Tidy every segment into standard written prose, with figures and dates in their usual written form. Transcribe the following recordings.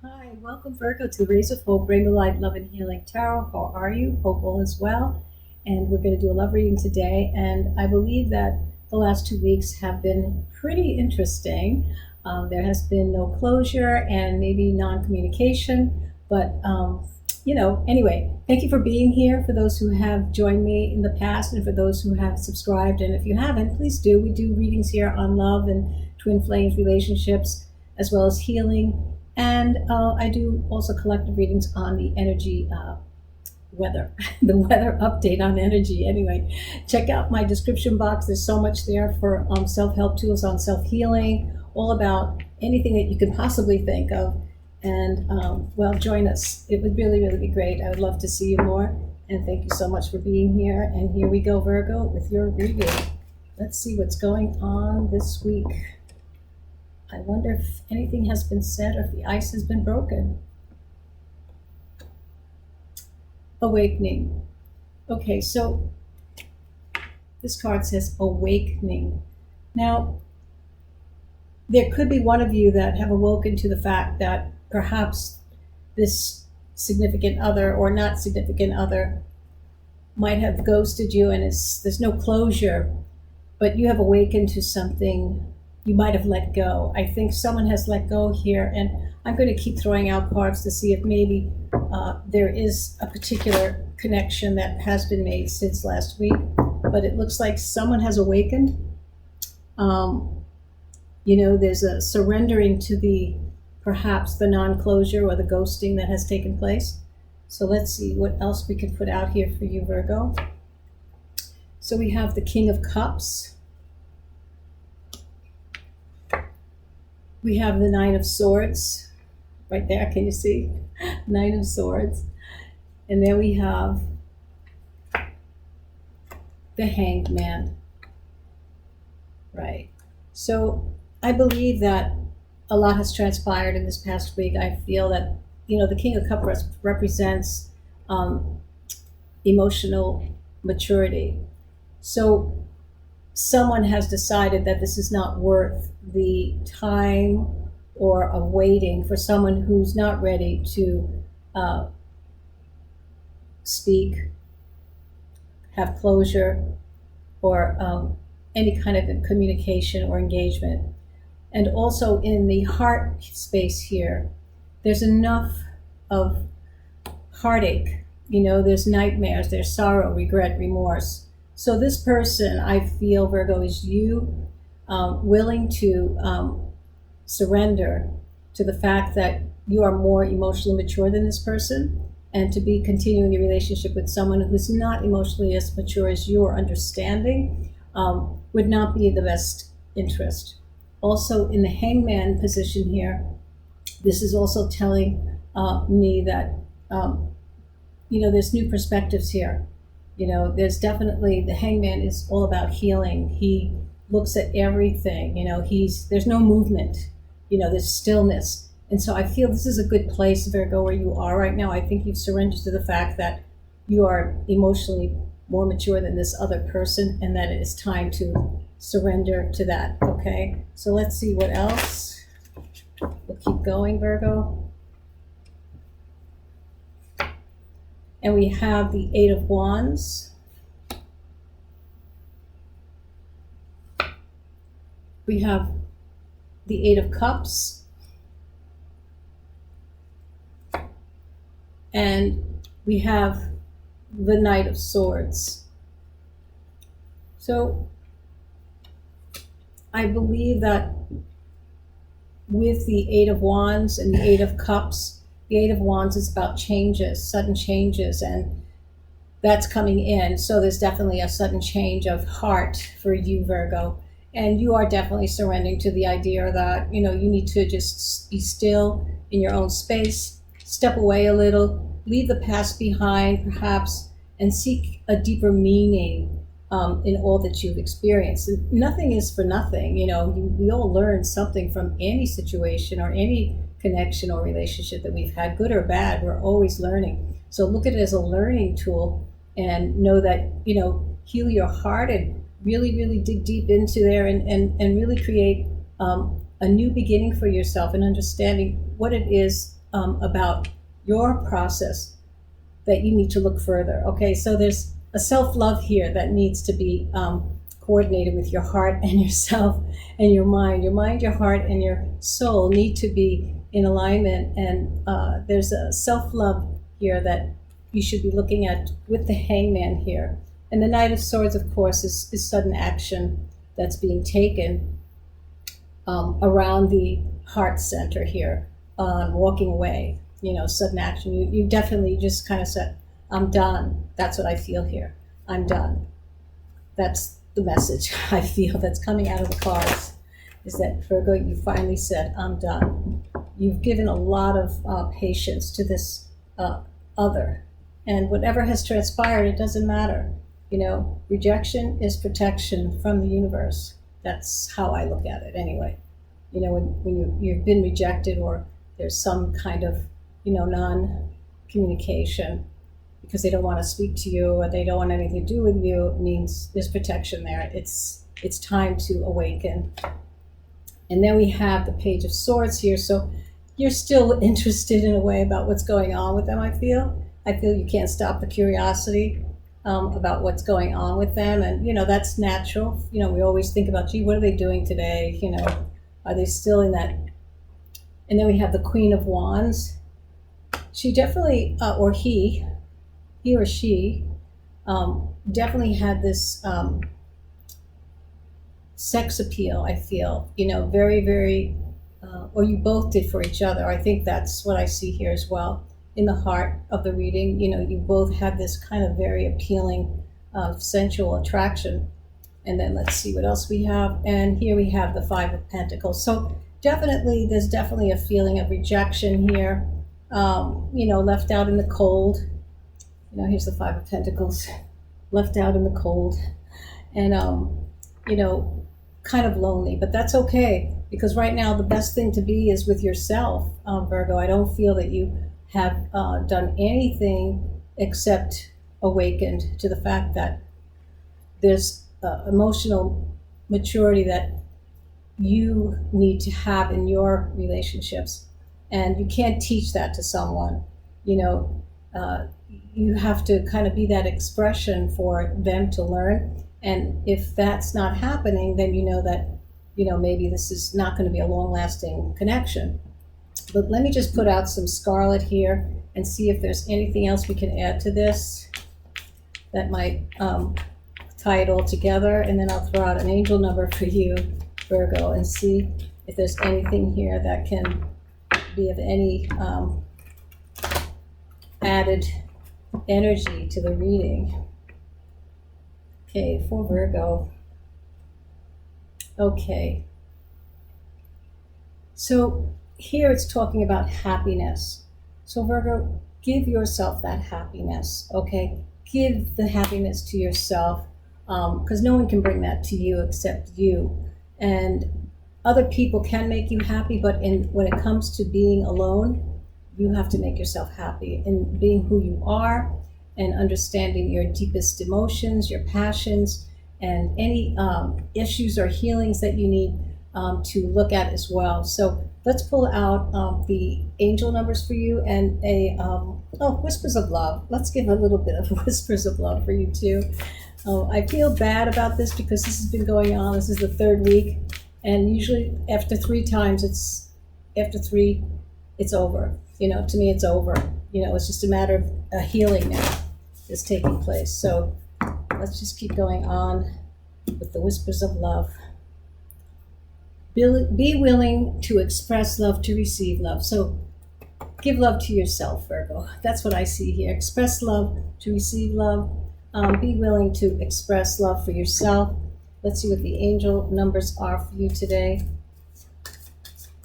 Hi, welcome Virgo to Rays of Hope, Rainbow Light, Love and Healing Tarot. How are you? Hope all is well. And we're going to do a love reading today. And I believe that the last 2 weeks have been pretty interesting. There has been no closure and maybe non-communication. But, anyway, thank you for being here, for those who have joined me in the past and for those who have subscribed. And if you haven't, please do. We do readings here on love and twin flames relationships, as well as healing. And I do also collective readings on the energy weather, the weather update on energy. Anyway, check out my description box. There's so much there for self-help tools on self-healing, all about anything that you can possibly think of. And join us. It would really, really be great. I would love to see you more. And thank you so much for being here. And here we go, Virgo, with your reading. Let's see what's going on this week. I wonder if anything has been said or if the ice has been broken. Awakening. Okay, so this card says awakening. Now, there could be one of you that have awoken to the fact that perhaps this significant other or not significant other might have ghosted you and there's no closure, but you have awakened to something you might have let go. I think someone has let go here, and I'm going to keep throwing out cards to see if maybe there is a particular connection that has been made since last week, but it looks like someone has awakened. There's a surrendering to perhaps the non-closure or the ghosting that has taken place. So let's see what else we can put out here for you, Virgo. So we have the King of Cups. We have the Nine of Swords right there. Can you see? Nine of Swords. And then we have the Hanged Man. Right. So I believe that a lot has transpired in this past week. I feel that, the King of Cups represents emotional maturity. So someone has decided that this is not worth the time or of waiting for someone who's not ready to speak, have closure, or any kind of communication or engagement. And also in the heart space here, there's enough of heartache. There's nightmares, there's sorrow, regret, remorse. So this person, I feel, Virgo, is you willing to surrender to the fact that you are more emotionally mature than this person, and to be continuing a relationship with someone who's not emotionally as mature as you or understanding would not be in the best interest. Also, in the hangman position here, this is also telling me that, there's new perspectives here. There's definitely, the hangman is all about healing. He looks at everything, there's no movement, there's stillness. And so I feel this is a good place, Virgo, where you are right now. I think you've surrendered to the fact that you are emotionally more mature than this other person, and that it is time to surrender to that. Okay, so let's see what else. We'll keep going, Virgo. And we have the Eight of Wands. We have the Eight of Cups. And we have the Knight of Swords. So I believe that with the Eight of Wands and the Eight of Cups, the Eight of Wands is about changes, sudden changes, and that's coming in. So there's definitely a sudden change of heart for you, Virgo. And you are definitely surrendering to the idea that, you need to just be still in your own space, step away a little, leave the past behind, perhaps, and seek a deeper meaning in all that you've experienced. Nothing is for nothing. We all learn something from any situation or any connection or relationship that we've had, good or bad. We're always learning. So look at it as a learning tool, and know that, heal your heart and really, really dig deep into there, and really create a new beginning for yourself, and understanding what it is about your process that you need to look further. Okay, so there's a self-love here that needs to be coordinated with your heart and yourself and your mind. Your mind, your heart, and your soul need to be in alignment. And there's a self-love here that you should be looking at with the Hangman here. And the Knight of Swords, of course, is sudden action that's being taken around the heart center here, walking away, sudden action. You definitely just kind of said, I'm done. That's what I feel here. I'm done. That's the message I feel that's coming out of the cards, is that, Virgo, you finally said, I'm done. You've given a lot of patience to this other. And whatever has transpired, it doesn't matter. Rejection is protection from the universe. That's how I look at it anyway. When you've been rejected, or there's some kind of, non-communication because they don't want to speak to you or they don't want anything to do with you, it means there's protection there. It's time to awaken. And then we have the Page of Swords here. So you're still interested in a way about what's going on with them, I feel. You can't stop the curiosity about what's going on with them. And, that's natural. We always think about, gee, what are they doing today? Are they still in that? And then we have the Queen of Wands. She definitely, or he or she, definitely had this sex appeal, I feel, very, very, or you both did for each other. I think that's what I see here as well. In the heart of the reading, you both had this kind of very appealing, sensual attraction. And then let's see what else we have. And here we have the Five of Pentacles. So there's definitely a feeling of rejection here, left out in the cold. Here's the Five of Pentacles, left out in the cold. And, kind of lonely, but that's okay, because right now the best thing to be is with yourself, Virgo. I don't feel that you have done anything except awakened to the fact that there's emotional maturity that you need to have in your relationships, and you can't teach that to someone. You have to kind of be that expression for them to learn. And if that's not happening, then that maybe this is not going to be a long-lasting connection. But let me just put out some scarlet here and see if there's anything else we can add to this that might tie it all together. And then I'll throw out an angel number for you, Virgo, and see if there's anything here that can be of any added energy to the reading. Okay, for Virgo. Okay. So here it's talking about happiness. So Virgo, give yourself that happiness, okay? Give the happiness to yourself, because no one can bring that to you except you. And other people can make you happy, but when it comes to being alone, you have to make yourself happy in being who you are and understanding your deepest emotions, your passions, and any issues or healings that you need to look at as well. So let's pull out the angel numbers for you and whispers of love. Let's give a little bit of whispers of love for you too. I feel bad about this because this has been going on. This is the third week, and usually after three times, it's over. To me, it's over. It's just a matter of a healing now is taking place. So let's just keep going on with the whispers of love. Be willing to express love, to receive love. So give love to yourself, Virgo. That's what I see here. Express love, to receive love. Be willing to express love for yourself. Let's see what the angel numbers are for you today.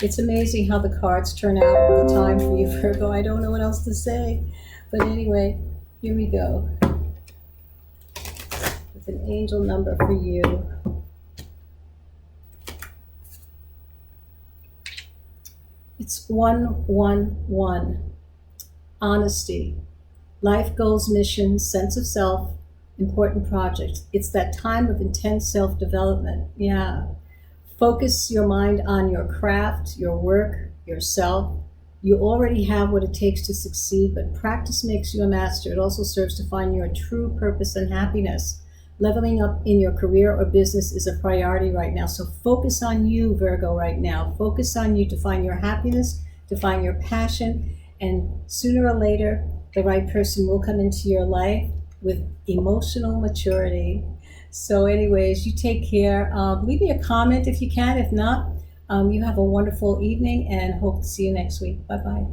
It's amazing how the cards turn out all the time for you, Virgo. I don't know what else to say. But anyway, here we go. With an angel number for you. It's 111. Honesty. Life goals, missions, sense of self, important projects. It's that time of intense self-development. Yeah. Focus your mind on your craft, your work, yourself. You already have what it takes to succeed, but practice makes you a master. It also serves to find your true purpose and happiness. Leveling up in your career or business is a priority right now. So focus on you, Virgo, right now. Focus on you to find your happiness, to find your passion, and sooner or later, the right person will come into your life with emotional maturity. So anyways, you take care. Leave me a comment if you can. If not, you have a wonderful evening and hope to see you next week. Bye-bye.